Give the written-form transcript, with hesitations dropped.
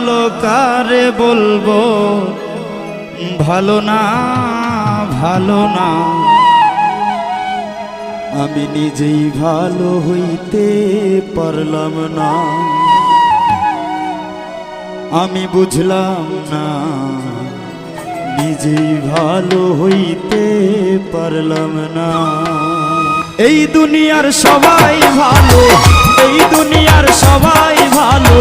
ভালো কারে বলবো ভালো না ভালো না, আমি নিজেই ভালো হইতে পারলাম না, আমি বুঝলাম না নিজেই ভালো হইতে পারলাম না। এই দুনিয়ার সবাই ভালো, এই দুনিয়ার সবাই ভালো,